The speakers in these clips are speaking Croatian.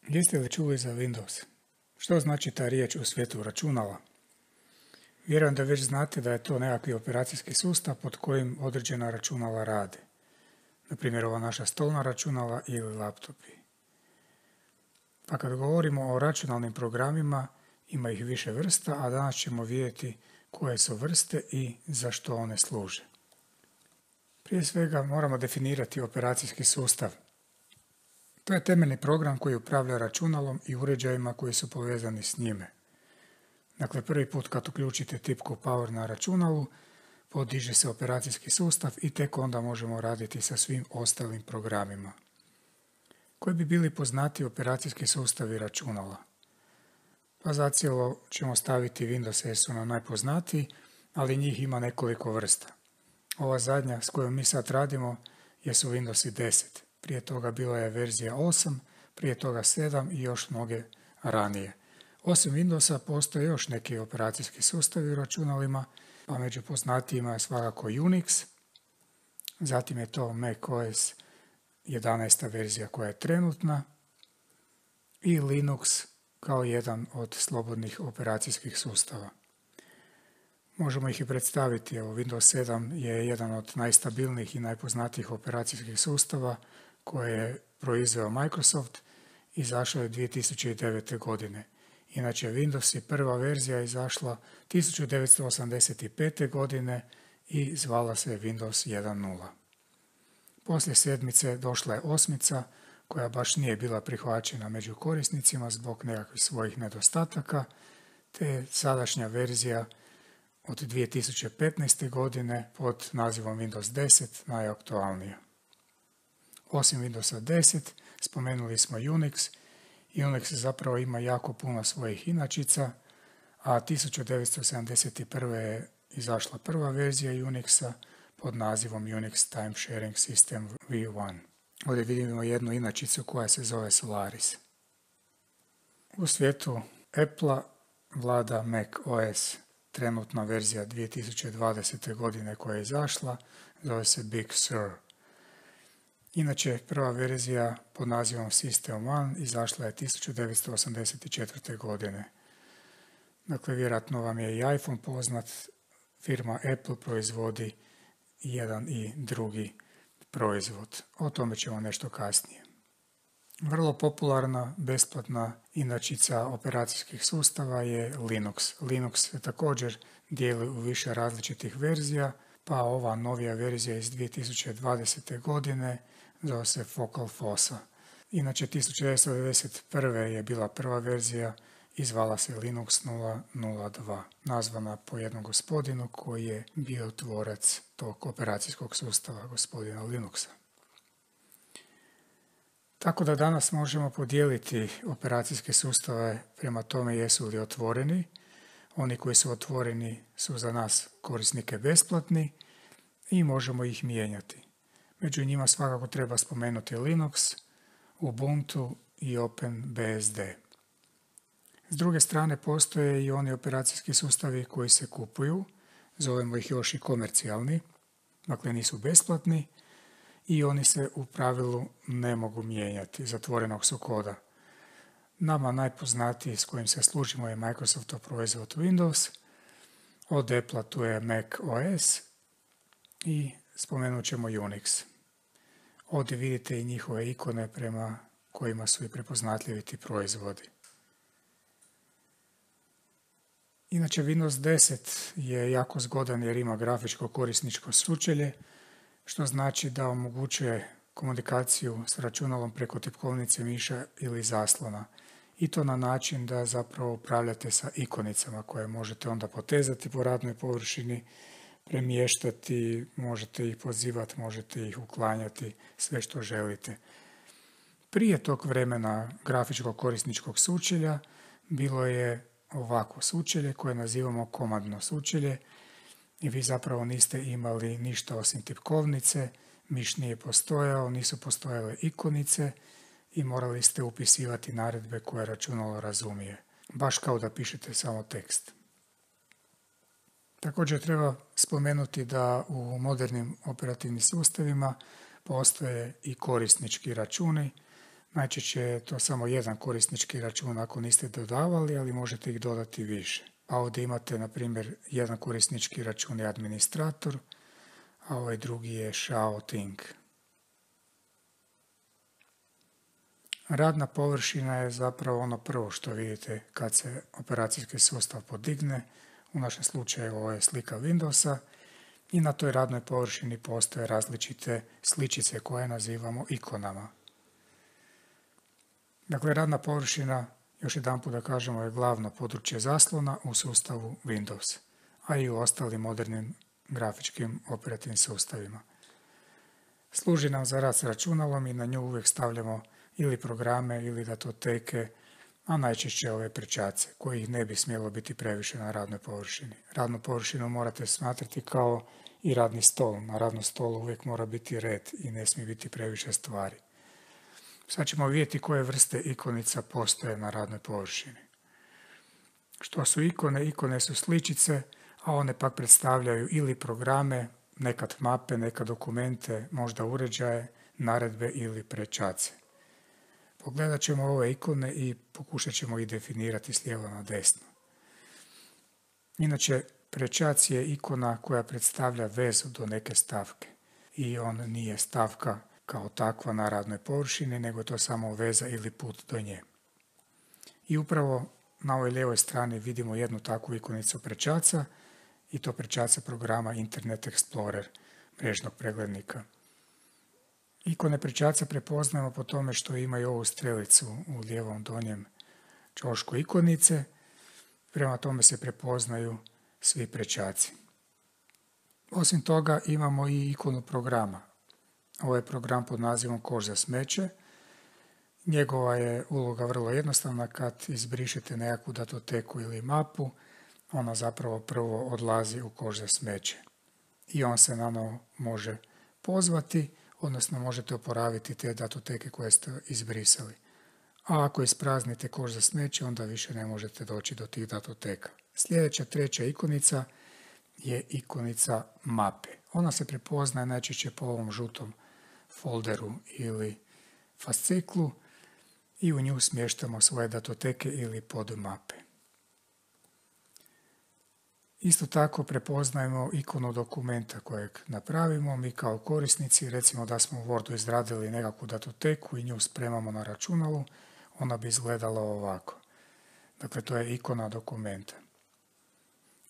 Jeste li čuli za Windows? Što znači ta riječ u svijetu računala? Vjerujem da već znate da je to nekakvi operacijski sustav pod kojim određena računala rade. Naprimjer, ova naša stolna računala ili laptopi. Pa kad govorimo o računalnim programima, ima ih više vrsta, a danas ćemo vidjeti koje su vrste i za što one služe. Prije svega moramo definirati operacijski sustav. To je temeljni program koji upravlja računalom i uređajima koji su povezani s njime. Dakle, prvi put kad uključite tipku Power na računalu, podiže se operacijski sustav i tek onda možemo raditi sa svim ostalim programima. Koji bi bili poznati operacijski sustavi računala? Pa zacijelo ćemo staviti Windows SE na najpoznatiji, ali njih ima nekoliko vrsta. Ova zadnja s kojom mi sad radimo jesu Windows 10. Prije toga bila je verzija 8, prije toga 7 i još mnoge ranije. Osim Windowsa postoje još neki operacijski sustavi u računalima, a među poznatijima je svakako Unix, zatim je to macOS 11. verzija koja je trenutna i Linux kao jedan od slobodnih operacijskih sustava. Možemo ih i predstaviti, evo Windows 7 je jedan od najstabilnijih i najpoznatijih operacijskih sustava koje je proizveo Microsoft, izašao je 2009. godine. Inače, Windows je prva verzija izašla 1985. godine i zvala se Windows 1.0. Poslije sedmice došla je osmica, koja baš nije bila prihvaćena među korisnicima zbog nekakvih svojih nedostataka, te sadašnja verzija od 2015. godine pod nazivom Windows 10 najaktualnija. Osim Windowsa 10, spomenuli smo Unix. Unix zapravo ima jako puno svojih inačica, a 1971. je izašla prva verzija Unixa pod nazivom Unix Time Sharing System V1. Ovdje vidimo jednu inačicu koja se zove Solaris. U svijetu Apple vlada Mac OS, trenutna verzija 2020. godine koja je izašla, zove se Big Sur. Inače, prva verzija pod nazivom System One izašla je 1984. godine. Dakle, vjerojatno vam je i iPhone poznat, firma Apple proizvodi jedan i drugi proizvod. O tome ćemo nešto kasnije. Vrlo popularna, besplatna inačica operacijskih sustava je Linux. Linux se također dijeli u više različitih verzija, pa ova novija verzija iz 2020. godine zove se Focal Fossa. Inače, 1991. je bila prva verzija i zvala se Linux 0.02, nazvana po jednom gospodinu koji je bio tvorac tog operacijskog sustava, gospodina Linuxa. Tako da danas možemo podijeliti operacijske sustave prema tome jesu li otvoreni. Oni koji su otvoreni su za nas korisnike besplatni i možemo ih mijenjati. Među njima svakako treba spomenuti Linux, Ubuntu i OpenBSD. S druge strane postoje i oni operacijski sustavi koji se kupuju, zovemo ih još i komercijalni, dakle nisu besplatni i oni se u pravilu ne mogu mijenjati, zatvorenog su koda. Nama najpoznatiji s kojim se služimo je Microsoftov proizvod Windows, od Apple tu je Mac OS i spomenut ćemo Unix. Ovdje vidite i njihove ikone prema kojima su i prepoznatljivi ti proizvodi. Inače, Windows 10 je jako zgodan jer ima grafičko korisničko sučelje, što znači da omogućuje komunikaciju s računalom preko tipkovnice, miša ili zaslona. I to na način da zapravo upravljate sa ikonicama koje možete onda potezati po radnoj površini, premještati, možete ih pozivati, možete ih uklanjati, sve što želite. Prije tog vremena grafičkog korisničkog sučelja bilo je ovako sučelje koje nazivamo komandno sučelje i vi zapravo niste imali ništa osim tipkovnice, miš nije postojao, nisu postojale ikonice i morali ste upisivati naredbe koje računalo razumije, baš kao da pišete samo tekst. Također treba spomenuti da u modernim operativnim sustavima postoje i korisnički računi, Najčešće je to samo jedan korisnički račun ako niste dodavali, ali možete ih dodati više. A ovdje imate, na primjer, jedan korisnički račun je administrator, a ovaj drugi je Shao Ting. Radna površina je zapravo ono prvo što vidite kad se operacijski sustav podigne. U našem slučaju ovo je slika Windowsa i na toj radnoj površini postoje različite sličice koje nazivamo ikonama. Dakle, radna površina, još jedanput da kažemo, je glavno područje zaslona u sustavu Windows, a i u ostalim modernim grafičkim operativnim sustavima. Služi nam za rad s računalom i na nju uvijek stavljamo ili programe ili datoteke, a najčešće ove prečace, kojih ne bi smjelo biti previše na radnoj površini. Radnu površinu morate smatrati kao i radni stol. Na radnom stolu uvijek mora biti red i ne smije biti previše stvari. Sad ćemo vidjeti koje vrste ikonica postoje na radnoj površini. Što su ikone? Ikone su sličice, a one pak predstavljaju ili programe, nekad mape, nekad dokumente, možda uređaje, naredbe ili prečace. Pogledat ćemo ove ikone i pokušat ćemo ih definirati s lijeva na desno. Inače, prečac je ikona koja predstavlja vezu do neke stavke i on nije stavka kao takva na radnoj površini, nego je to samo veza ili put do nje. I upravo na ovoj lijevoj strani vidimo jednu takvu ikonicu prečaca i to prečaca programa Internet Explorer, mrežnog preglednika. Ikone prečaca prepoznajemo po tome što imaju ovu strelicu u lijevom donjem ćošku ikonice, prema tome se prepoznaju svi prečaci. Osim toga imamo i ikonu programa. Ovo je program pod nazivom Koš za smeće. Njegova je uloga vrlo jednostavna. Kad izbrišete nekakvu datoteku ili mapu, ona zapravo prvo odlazi u koš za smeće. I on se nanovo može pozvati, odnosno možete oporaviti te datoteke koje ste izbrisali. A ako ispraznite koš za smeće, onda više ne možete doći do tih datoteka. Sljedeća, treća ikonica je ikonica mape. Ona se prepoznaje najčešće po ovom žutom folderu ili fasciklu i u nju smještamo svoje datoteke ili podmape. Isto tako prepoznajemo ikonu dokumenta kojeg napravimo. Mi kao korisnici, recimo da smo u Wordu izradili nekakvu datoteku i nju spremamo na računalu, ona bi izgledala ovako. Dakle, to je ikona dokumenta.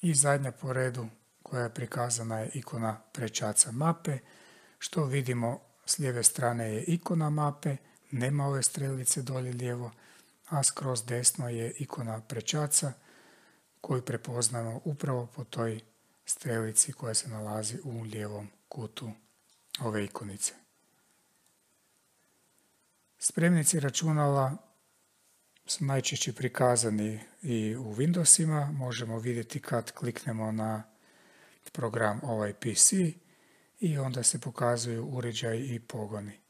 I zadnja po redu koja je prikazana je ikona prečaca mape. Što vidimo, s lijeve strane je ikona mape, nema ove strelice dolje lijevo, a skroz desno je ikona prečaca koju prepoznamo upravo po toj strelici koja se nalazi u lijevom kutu ove ikonice. Spremnici računala su najčešće prikazani i u Windowsima. Možemo vidjeti kad kliknemo na program ovaj PC i onda se pokazuju uređaji i pogoni.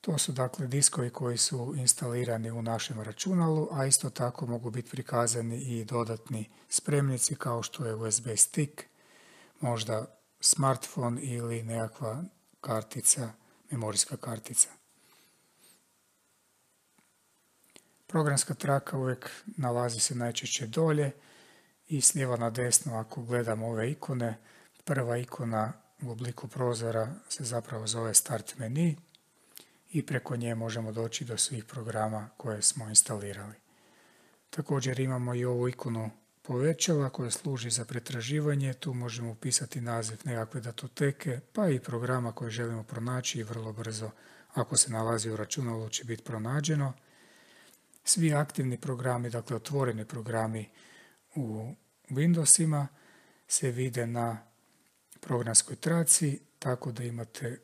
To su dakle diskovi koji su instalirani u našem računalu, a isto tako mogu biti prikazani i dodatni spremnici kao što je USB stick, možda smartphone ili nekakva kartica, memorijska kartica. Programska traka uvijek nalazi se najčešće dolje i s lijeva na desno ako gledamo ove ikone, prva ikona u obliku prozora se zapravo zove Start menu i preko nje možemo doći do svih programa koje smo instalirali. Također imamo i ovu ikonu povećala koja služi za pretraživanje. Tu možemo upisati naziv nekakve datoteke pa i programa koje želimo pronaći i vrlo brzo ako se nalazi u računalu će biti pronađeno. Svi aktivni programi, dakle otvoreni programi u Windowsima se vide na programskoj traci, tako da imate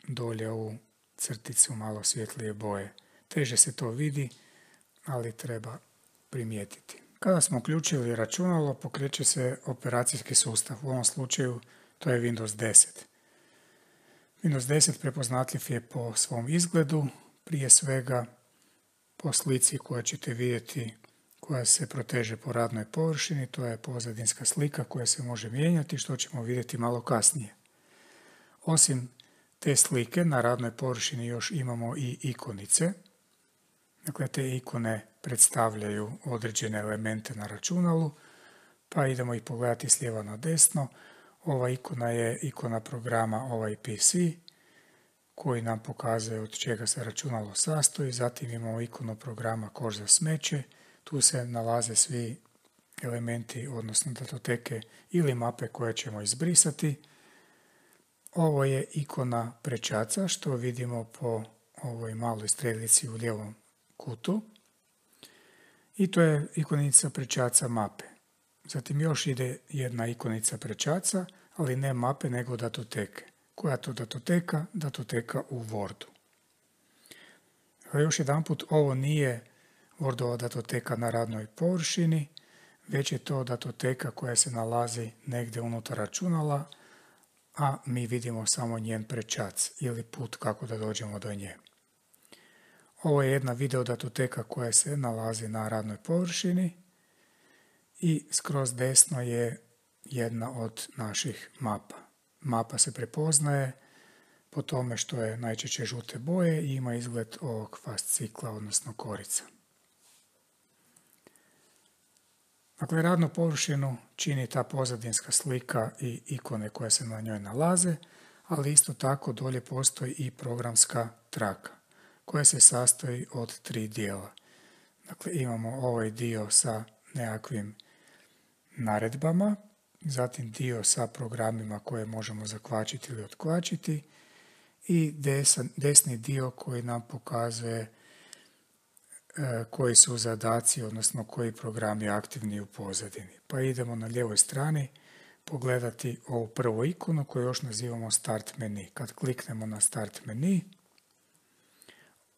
dolje ovu crticu malo svjetlije boje. Teže se to vidi, ali treba primijetiti. Kada smo uključili računalo, pokreće se operacijski sustav. U ovom slučaju to je Windows 10. Windows 10 prepoznatljiv je po svom izgledu, prije svega po slici koju ćete vidjeti koja se proteže po radnoj površini. To je pozadinska slika koja se može mijenjati, što ćemo vidjeti malo kasnije. Osim te slike na radnoj površini još imamo i ikonice. Dakle, te ikone predstavljaju određene elemente na računalu, pa idemo ih pogledati s lijeva na desno. Ova ikona je ikona programa ovaj PC, koji nam pokazuje od čega se računalo sastoji. Zatim imamo ikonu programa koš za smeće. Tu se nalaze svi elementi, odnosno datoteke ili mape koje ćemo izbrisati. Ovo je ikona prečaca, što vidimo po ovoj maloj strelici u lijevom kutu. I to je ikonica prečaca mape. Zatim još ide jedna ikonica prečaca, ali ne mape nego datoteke. Koja to datoteka? Datoteka u Wordu. Još jedanput, ovo nije Wordova datoteka na radnoj površini, već je to datoteka koja se nalazi negdje unutar računala, a mi vidimo samo njen prečac ili put kako da dođemo do nje. Ovo je jedna video datoteka koja se nalazi na radnoj površini i skroz desno je jedna od naših mapa. Mapa se prepoznaje po tome što je najčešće žute boje i ima izgled ovog fascikla, odnosno korica. Dakle, radnu površinu čini ta pozadinska slika i ikone koje se na njoj nalaze, ali isto tako dolje postoji i programska traka koja se sastoji od 3 dijela. Dakle, imamo ovaj dio sa nekakvim naredbama, zatim dio sa programima koje možemo zakvačiti ili otkvačiti i desni dio koji nam pokazuje koji su zadaci, odnosno koji programi aktivni u pozadini. Pa idemo na lijevoj strani pogledati ovu prvu ikonu koju još nazivamo Start menu. Kad kliknemo na Start menu,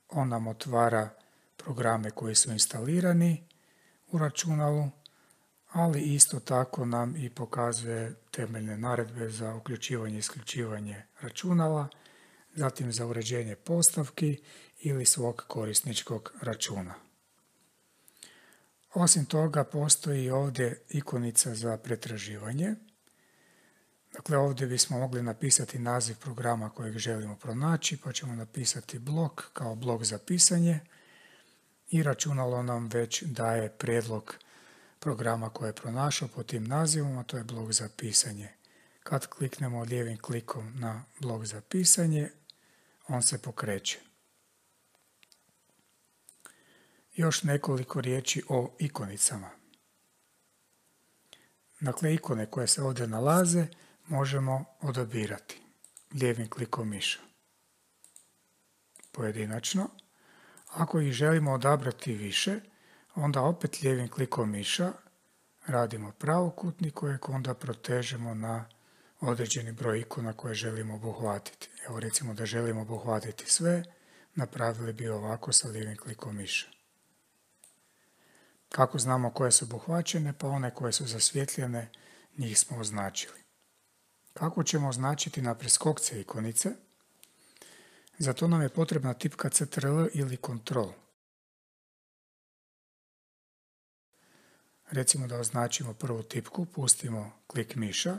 on nam otvara programe koji su instalirani u računalu, ali isto tako nam i pokazuje temeljne naredbe za uključivanje i isključivanje računala, zatim za uređenje postavki ili svog korisničkog računa. Osim toga, postoji ovdje ikonica za pretraživanje. Dakle, ovdje bismo mogli napisati naziv programa kojeg želimo pronaći, pa ćemo napisati blok kao blok za pisanje i računalo nam već daje prijedlog programa koje je pronašao pod tim nazivom, a to je blok za pisanje. Kad kliknemo lijevim klikom na blok za pisanje, on se pokreće. Još nekoliko riječi o ikonicama. Dakle, ikone koje se ovdje nalaze možemo odabirati lijevim klikom miša. Pojedinačno. Ako ih želimo odabrati više, onda opet lijevim klikom miša radimo pravokutnik kojeg onda protežemo na određeni broj ikona koje želimo obuhvatiti. Evo recimo da želimo obuhvatiti sve, napravili bi ovako sa lijevim klikom miša. Kako znamo koje su obuhvaćene? Pa one koje su zasvjetljene, njih smo označili. Kako ćemo označiti na preskokce ikonice? Za to nam je potrebna tipka CTRL ili Ctrl. Recimo da označimo prvu tipku, pustimo klik miša,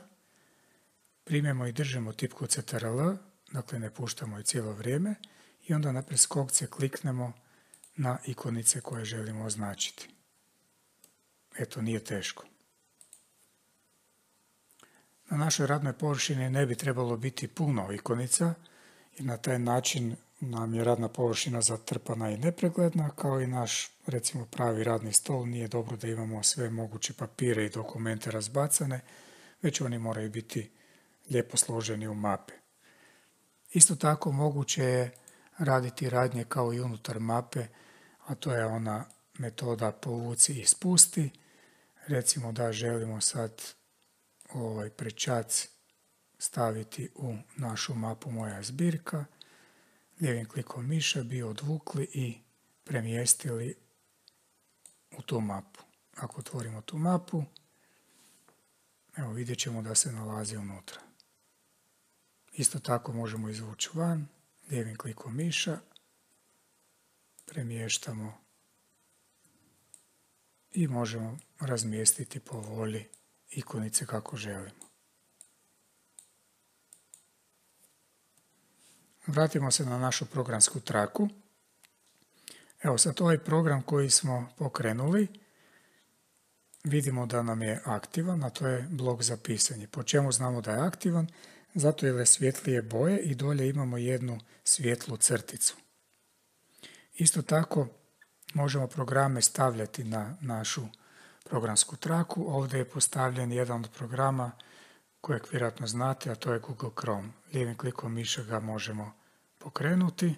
primjemo i držimo tipku CTRL, dakle ne puštamo je cijelo vrijeme, i onda na preskokce kliknemo na ikonice koje želimo označiti. Eto, nije teško. Na našoj radnoj površini ne bi trebalo biti puno ikonica, jer na taj način nam je radna površina zatrpana i nepregledna, kao i naš, recimo, pravi radni stol. Nije dobro da imamo sve moguće papire i dokumente razbacane, već oni moraju biti lijepo složeni u mape. Isto tako moguće je raditi radnje kao i unutar mape, a to je ona metoda povuci i spusti. Recimo da želimo sad ovaj prečac staviti u našu mapu Moja zbirka, lijevim klikom miša bi odvukli i premjestili u tu mapu. Ako otvorimo tu mapu, evo vidjet ćemo da se nalazi unutra. Isto tako možemo izvući van, lijevim klikom miša, premještamo i možemo razmjestiti po volji ikonice kako želimo. Vratimo se na našu programsku traku. Evo sad ovaj program koji smo pokrenuli, vidimo da nam je aktivan, a to je blok za pisanje. Po čemu znamo da je aktivan? Zato jer je svjetlije boje i dolje imamo jednu svjetlu crticu. Isto tako možemo programe stavljati na našu programsku traku. Ovdje je postavljen jedan od programa kojeg vjerojatno znate, a to je Google Chrome. Lijevim klikom miša ga možemo pokrenuti.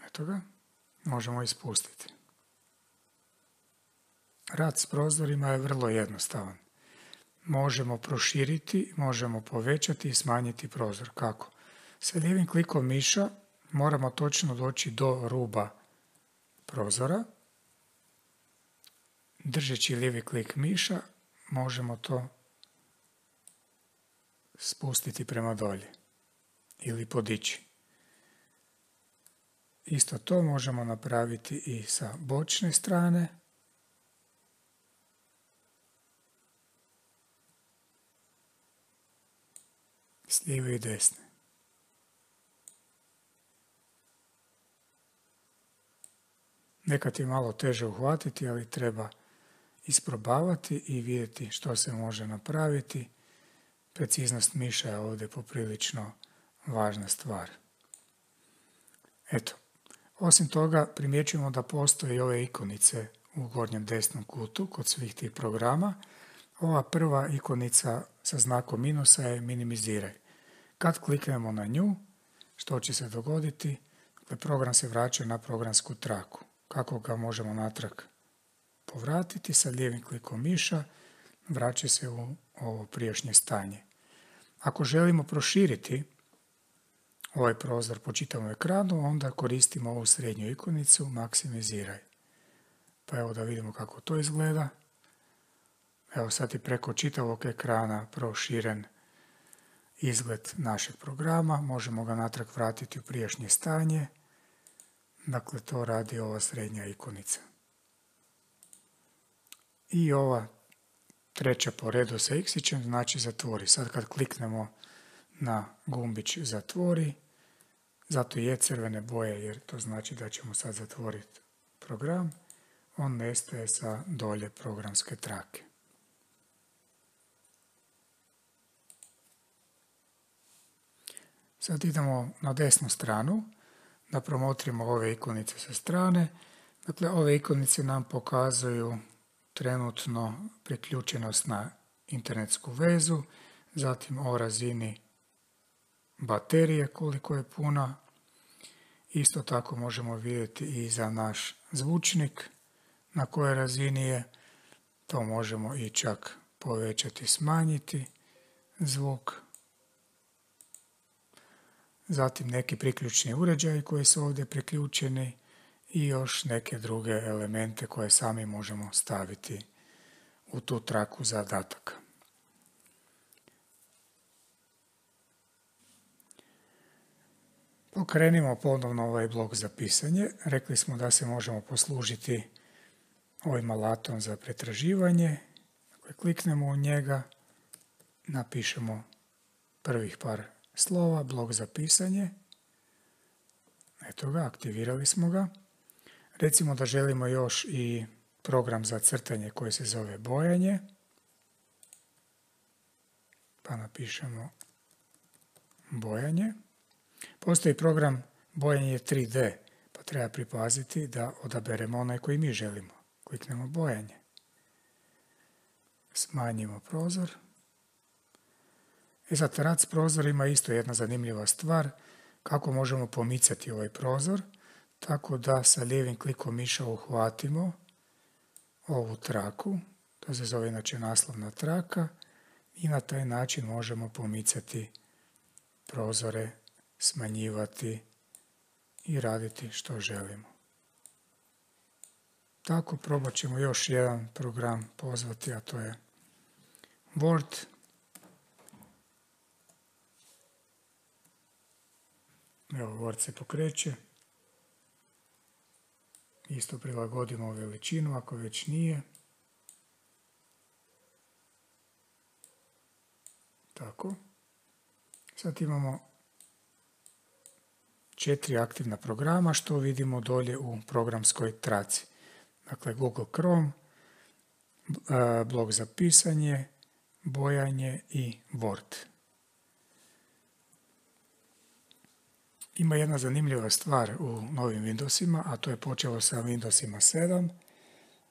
Eto ga. Možemo ispustiti. Rad s prozorima je vrlo jednostavan. Možemo proširiti, možemo povećati i smanjiti prozor. Kako? Sa lijevim klikom miša moramo točno doći do ruba prozora. Držeći lijevi klik miša možemo to spustiti prema dolje ili podići. Isto to možemo napraviti i sa bočne strane. S lijeve i desne. Nekad je malo teže uhvatiti, ali treba isprobavati i vidjeti što se može napraviti. Preciznost miša je ovdje poprilično važna stvar. Eto, osim toga primjećujemo da postoje ove ikonice u gornjem desnom kutu kod svih tih programa. Ova prva ikonica sa znakom minusa je minimiziraj. Kad kliknemo na nju, što će se dogoditi? Dakle, program se vraća na programsku traku. Kako ga možemo natrag povratiti? Sa lijevim klikom miša vraća se u ovo prijašnje stanje. Ako želimo proširiti ovaj prozor po čitavom ekranu, onda koristimo ovu srednju ikonicu maksimiziraj. Pa evo da vidimo kako to izgleda. Evo sad je preko čitavog ekrana proširen izgled našeg programa. Možemo ga natrag vratiti u prijašnje stanje. Dakle, to radi ova srednja ikonica. I ova treća po redu sa X-ićem znači zatvori. Sad kad kliknemo na gumbić zatvori, zato je crvene boje jer to znači da ćemo sad zatvoriti program, on nestaje sa dolje programske trake. Sad idemo na desnu stranu da promotrimo ove ikonice sa strane. Dakle, ove ikonice nam pokazuju trenutno priključenost na internetsku vezu, zatim o razini baterije koliko je puna. Isto tako možemo vidjeti i za naš zvučnik na kojoj razini je. To možemo i čak povećati, smanjiti zvuk. Zatim neki priključni uređaji koji su ovdje priključeni i još neke druge elemente koje sami možemo staviti u tu traku zadataka. Pokrenimo ponovno ovaj blok za pisanje. Rekli smo da se možemo poslužiti ovim alatom za pretraživanje. Dakle, kliknemo u njega, napišemo prvih par slova, blok za pisanje. Eto ga, aktivirali smo ga. Recimo da želimo još i program za crtanje koji se zove bojanje. Pa napišemo bojanje. Postoji program bojanje 3D, pa treba pripaziti da odaberemo onaj koji mi želimo. Kliknemo bojanje. Smanjimo prozor. Sad rad s prozorima isto jedna zanimljiva stvar. Kako možemo pomicati ovaj prozor? Tako da sa lijevim klikom miša uhvatimo ovu traku. To se zove inače naslovna traka. I na taj način možemo pomicati prozore, smanjivati i raditi što želimo. Tako probat ćemo još jedan program pozvati, a to je Word. Evo, Word se pokreće. Isto prilagodimo veličinu ako već nije. Tako. Sad imamo 4 aktivna programa što vidimo dolje u programskoj traci. Dakle, Google Chrome, blok za pisanje, bojanje i Word. Ima jedna zanimljiva stvar u novim Windowsima, a to je počelo sa Windowsima 7,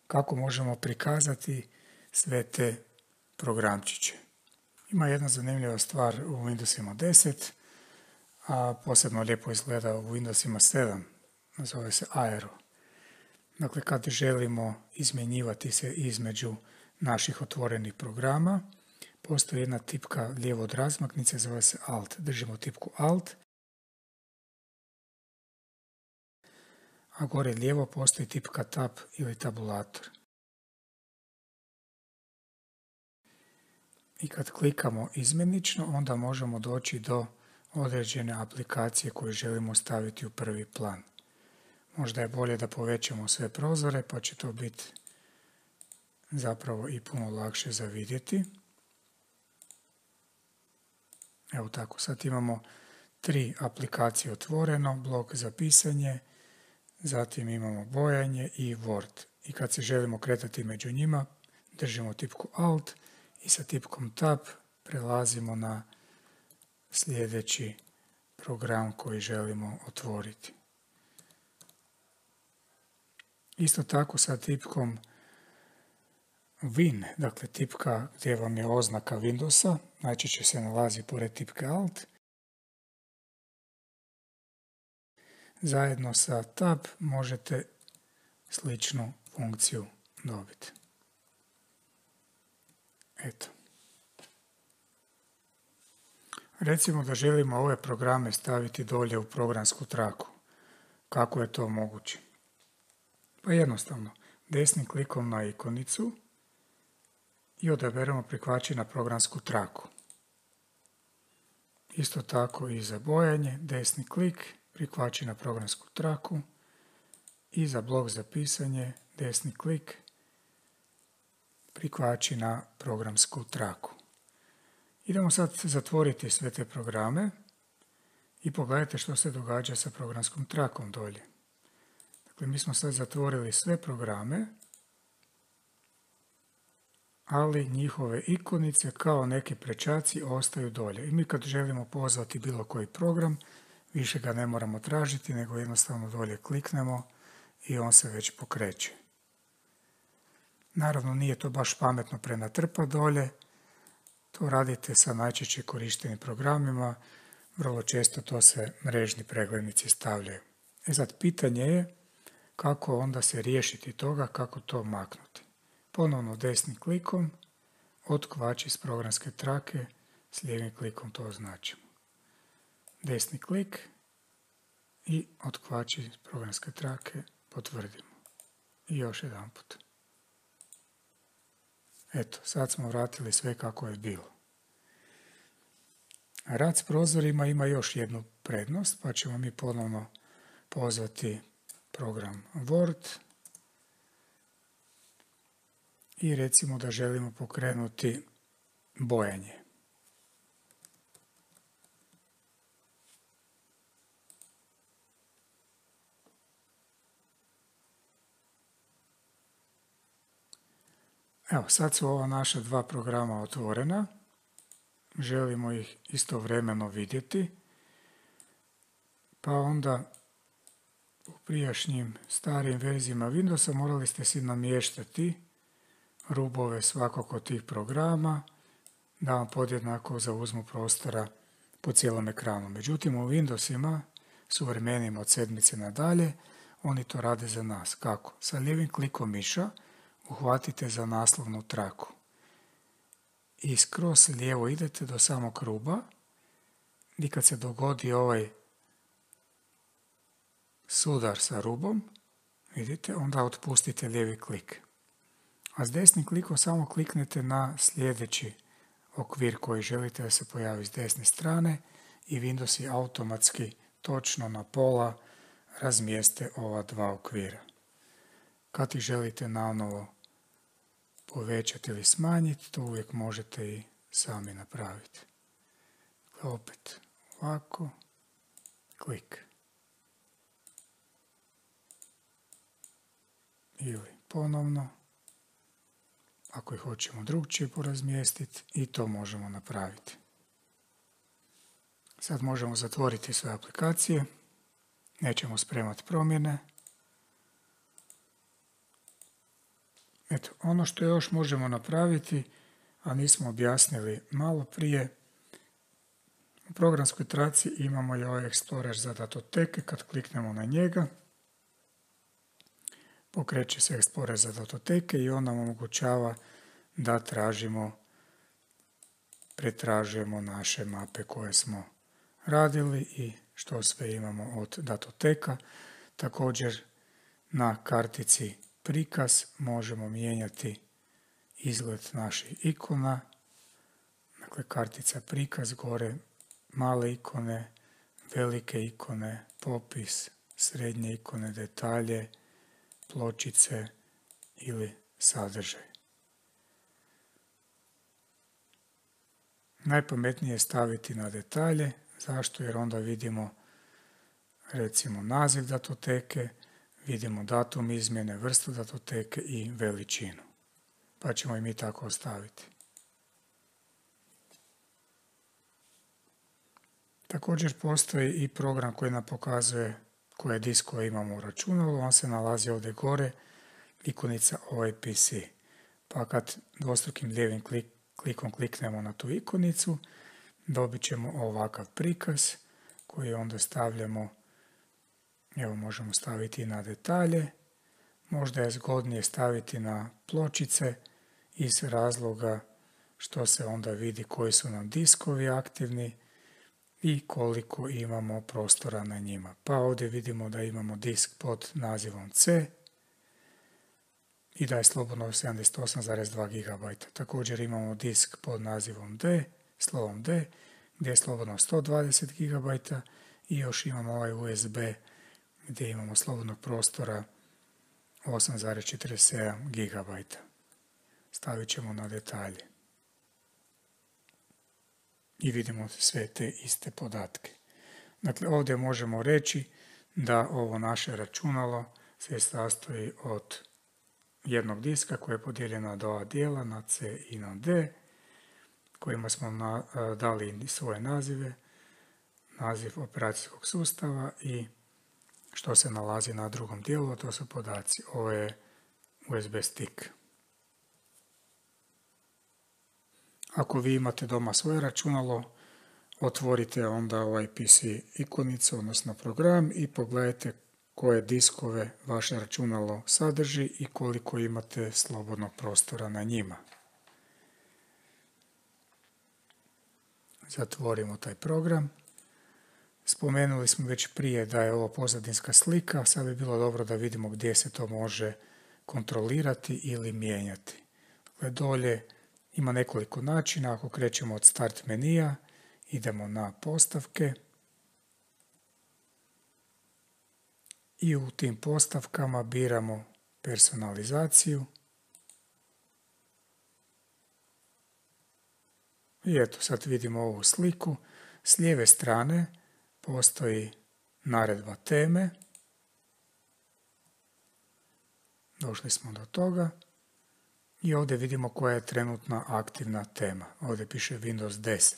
kako možemo prikazati sve te programčiće. Ima jedna zanimljiva stvar u Windowsima 10, a posebno lijepo izgleda u Windowsima 7, zove se Aero. Dakle, kad želimo izmjenjivati se između naših otvorenih programa, postoji jedna tipka lijevo od razmaknice, zove se Alt. Držimo tipku Alt, a gore lijevo postoji tipka Tab ili tabulator. I kad klikamo izmjenično, onda možemo doći do određene aplikacije koju želimo staviti u prvi plan. Možda je bolje da povećamo sve prozore, pa će to biti zapravo i puno lakše za vidjeti. Evo tako, sad imamo 3 aplikacije otvoreno, blok za pisanje, zatim imamo bojanje i Word. I kad se želimo kretati među njima, držimo tipku Alt i sa tipkom Tab prelazimo na sljedeći program koji želimo otvoriti. Isto tako sa tipkom Win, dakle tipka gdje vam je oznaka Windowsa, najčešće se nalazi pored tipke Alt. Zajedno sa Tab možete sličnu funkciju dobiti. Eto. Recimo da želimo ove programe staviti dolje u programsku traku. Kako je to moguće? Pa jednostavno, desnim klikom na ikonicu i odaberemo prikvači na programsku traku. Isto tako i za bojanje, desni klik, prikvači na programsku traku i za blok za pisanje, desni klik, prikvači na programsku traku. Idemo sad zatvoriti sve te programe i pogledajte što se događa sa programskom trakom dolje. Dakle, mi smo sad zatvorili sve programe, ali njihove ikonice kao neki prečaci ostaju dolje. I mi kad želimo pozvati bilo koji program, više ga ne moramo tražiti, nego jednostavno dolje kliknemo i on se već pokreće. Naravno, nije to baš pametno prenatrpati dolje, to radite sa najčešće korištenim programima, vrlo često to se mrežni preglednici stavljaju. Sad, pitanje je kako onda se riješiti toga, kako to maknuti. Ponovno desnim klikom, otkvači iz programske trake, s lijevim klikom to označimo. Desni klik i otkvači iz programske trake, potvrdimo. I još jedan put. Eto, sad smo vratili sve kako je bilo. Rad s prozorima ima još jednu prednost, pa ćemo mi ponovno pozvati program Word i recimo da želimo pokrenuti bojanje. Evo, sad su ova naša 2 programa otvorena. Želimo ih istovremeno vidjeti. Pa onda u prijašnjim starijim verzijama Windowsa morali ste si namještati rubove svakog od tih programa da vam podjednako zauzmu prostora po cijelom ekranu. Međutim, u Windowsima, suvremenima od 7. nadalje, oni to rade za nas. Kako? Sa lijevim klikom miša uhvatite za naslovnu traku i skroz lijevo idete do samog ruba i kad se dogodi ovaj sudar sa rubom, vidite, onda otpustite lijevi klik. A s desnim klikom samo kliknete na sljedeći okvir koji želite da se pojavi s desne strane i Windows automatski točno na pola razmijeste ova 2 okvira. Kad ih želite nanovo povećati ili smanjiti, to uvijek možete i sami napraviti. Opet ovako, klik. ili ponovno. Ako ih hoćemo drugčije porazmjestiti, i to možemo napraviti. Sad možemo zatvoriti sve aplikacije. Nećemo spremati promjene. Eto, ono što još možemo napraviti, a nismo objasnili malo prije, u programskoj traci imamo i ovaj Explorer za datoteke. Kad kliknemo na njega, pokreće se Explorer za datoteke i on nam omogućava da pretražujemo naše mape koje smo radili i što sve imamo od datoteka. Također na kartici prikaz možemo mijenjati izgled naših ikona. Dakle, kartica prikaz, gore male ikone, velike ikone, popis, srednje ikone, detalje, pločice ili sadržaj. Najpametnije je staviti na detalje. Zašto? Jer onda vidimo recimo naziv datoteke, vidimo datum izmjene, vrstu datoteke i veličinu. Pa ćemo i mi tako ostaviti. Također postoji i program koji nam pokazuje koje diskove imamo u računalu. On se nalazi ovdje gore, ikonica OIPC. Pa kad dvostrukim lijevim klikom kliknemo na tu ikonicu, dobit ćemo ovakav prikaz koji onda stavljamo, evo možemo staviti i na detalje. Možda je zgodnije staviti na pločice iz razloga što se onda vidi koji su nam diskovi aktivni i koliko imamo prostora na njima. Pa ovdje vidimo da imamo disk pod nazivom C i da je slobodno 78,2 GB. Također imamo disk pod nazivom D, slovom D, gdje je slobodno 120 GB i još imamo ovaj USB gdje imamo slobodnog prostora 8,47 GB. Stavit ćemo na detalje. I vidimo sve te iste podatke. Dakle, ovdje možemo reći da ovo naše računalo se sastoji od jednog diska koje je podijeljeno na dva dijela, na C i na D, kojima smo dali svoje nazive, naziv operacijskog sustava i što se nalazi na drugom dijelu, a to su podaci. Ovo je USB stick. Ako vi imate doma svoje računalo, otvorite onda ovaj PC ikonicu, odnosno program, i pogledajte koje diskove vaše računalo sadrži i koliko imate slobodnog prostora na njima. Zatvorimo taj program. Spomenuli smo već prije da je ovo pozadinska slika, sad bi bilo dobro da vidimo gdje se to može kontrolirati ili mijenjati. Dakle, dolje ima nekoliko načina. Ako krećemo od start menija, idemo na postavke i u tim postavkama biramo personalizaciju. I eto, sad vidimo ovu sliku. S lijeve strane postoji naredba teme. Došli smo do toga. I ovdje vidimo koja je trenutna aktivna tema. Ovdje piše Windows 10.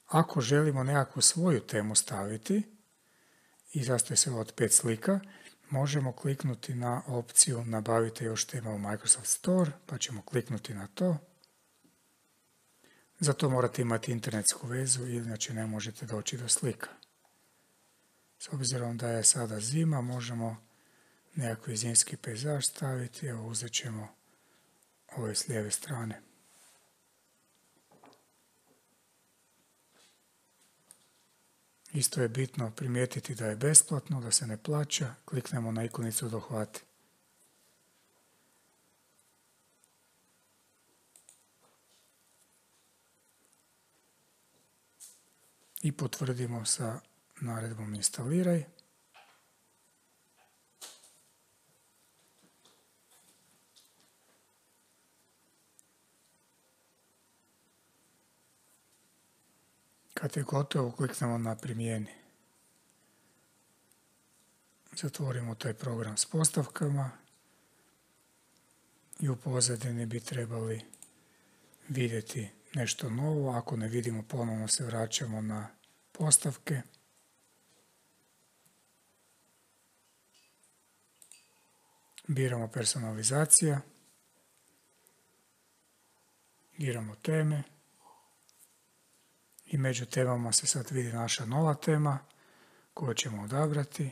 Ako želimo nekakvu svoju temu staviti, i sastoji se od 5 slika, možemo kliknuti na opciju nabavite još tema u Microsoft Store, pa ćemo kliknuti na to. Za to morate imati internetsku vezu, inače ne možete doći do slika. S obzirom da je sada zima, možemo nekakvi zimski pejzaž staviti. Evo, uzet ćemo ove s lijeve strane. Isto je bitno primijetiti da je besplatno, da se ne plaća. Kliknemo na ikonicu dohvati. I potvrdimo sa naredbom instaliraj. Kad je gotovo, kliknemo na primjeni. Zatvorimo taj program s postavkama i u pozadini bi trebali vidjeti nešto novo. Ako ne vidimo, ponovno se vraćamo na postavke. Biramo personalizacija. Biramo teme. I među temama se sad vidi naša nova tema koju ćemo odabrati.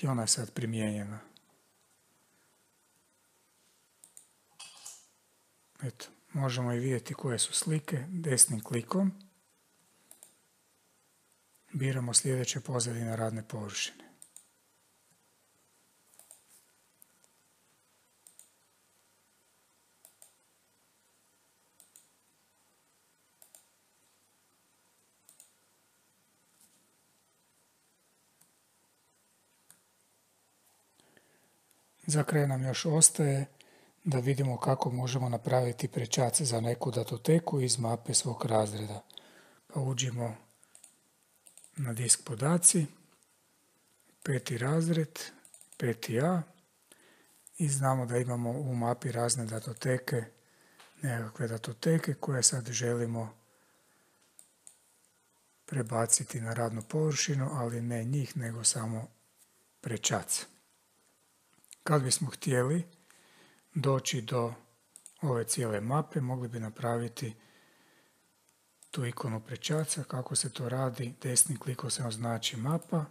I ona je sad primijenjena. Eto, možemo i vidjeti koje su slike desnim klikom. Biramo sljedeće pozadine radne površine. Za kraj nam još ostaje da vidimo kako možemo napraviti prečac za neku datoteku iz mape svog razreda. Pa uđimo na disk podaci, 5. razred, 5a i znamo da imamo u mapi razne datoteke, nekakve datoteke koje sad želimo prebaciti na radnu površinu, ali ne njih, nego samo prečac. Kad bismo htjeli doći do ove cijele mape, mogli bi napraviti tu ikonu prečaca. Kako se to radi? Desnim klikom se označi mapa.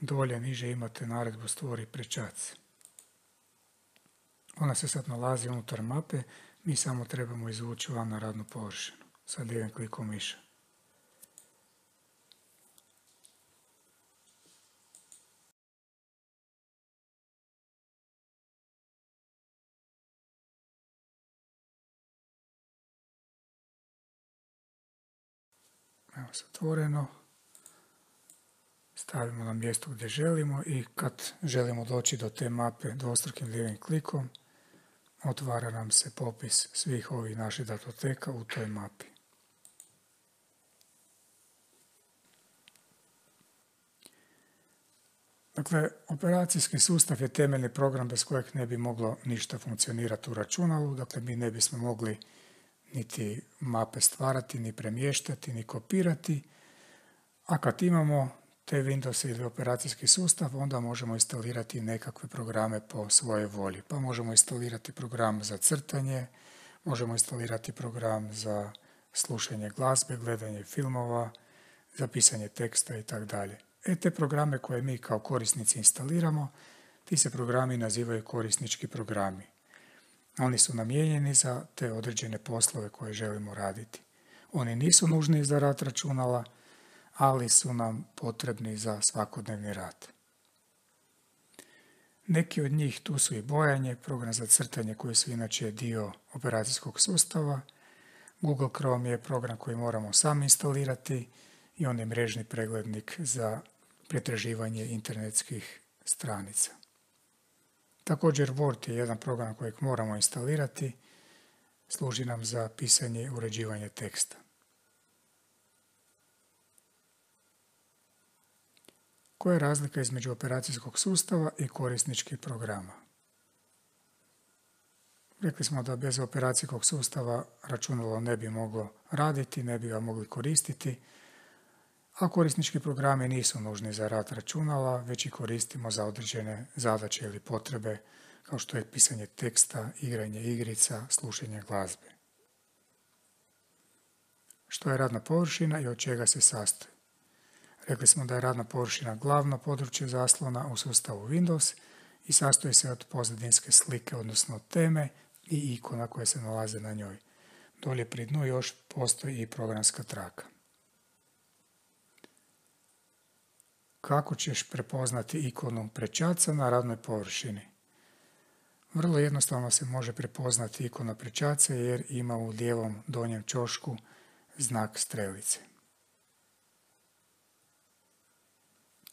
Dolje niže imate naredbu stvori prečac. Ona se sad nalazi unutar mape, mi samo trebamo izvući van na radnu površinu sa lijevim klikom miša. Evo, zatvoreno. Stavimo na mjesto gdje želimo i kad želimo doći do te mape dvostrukim lijevim klikom, otvara nam se popis svih ovih naših datoteka u toj mapi. Dakle, operacijski sustav je temeljni program bez kojeg ne bi moglo ništa funkcionirati u računalu. Dakle, mi ne bismo mogli niti mape stvarati, ni premještati, ni kopirati. A kad imamo te Windows ili operacijski sustav, onda možemo instalirati nekakve programe po svojoj volji. Pa možemo instalirati program za crtanje, možemo instalirati program za slušanje glazbe, gledanje filmova, za pisanje teksta itd. Te programe koje mi kao korisnici instaliramo, ti se programi nazivaju korisnički programi. Oni su namijenjeni za te određene poslove koje želimo raditi. Oni nisu nužni za rad računala, ali su nam potrebni za svakodnevni rad. Neki od njih tu su i bojanje, program za crtanje koji su inače dio operacijskog sustava, Google Chrome je program koji moramo sami instalirati i on je mrežni preglednik za pretraživanje internetskih stranica. Također Word je jedan program kojeg moramo instalirati, služi nam za pisanje i uređivanje teksta. Koja je razlika između operacijskog sustava i korisničkih programa? Rekli smo da bez operacijskog sustava računalo ne bi moglo raditi, ne bi ga mogli koristiti, a korisnički programi nisu nužni za rad računala, već ih koristimo za određene zadaće ili potrebe, kao što je pisanje teksta, igranje igrica, slušanje glazbe. Što je radna površina i od čega se sastoji? Rekli smo da je radna površina glavno područje zaslona u sustavu Windows i sastoji se od pozadinske slike, odnosno teme i ikona koje se nalaze na njoj. Dolje pri dnu još postoji i programska traka. Kako ćeš prepoznati ikonu prečaca na radnoj površini? Vrlo jednostavno se može prepoznati ikona prečaca jer ima u lijevom donjem ćošku znak strelice.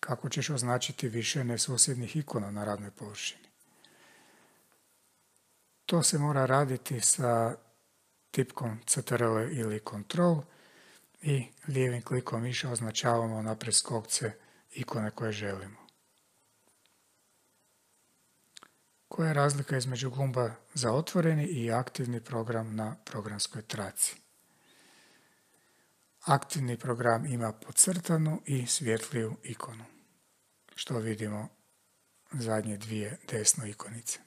Kako ćeš označiti više nesusjednih ikona na radnoj površini? To se mora raditi sa tipkom CTRL ili Ctrl i lijevim klikom miša označavamo na preskokce ikone koje želimo. Koja je razlika između gumba za otvoreni i aktivni program na programskoj traci? Aktivni program ima podcrtanu i svjetliju ikonu, što vidimo zadnje dvije desno ikonice.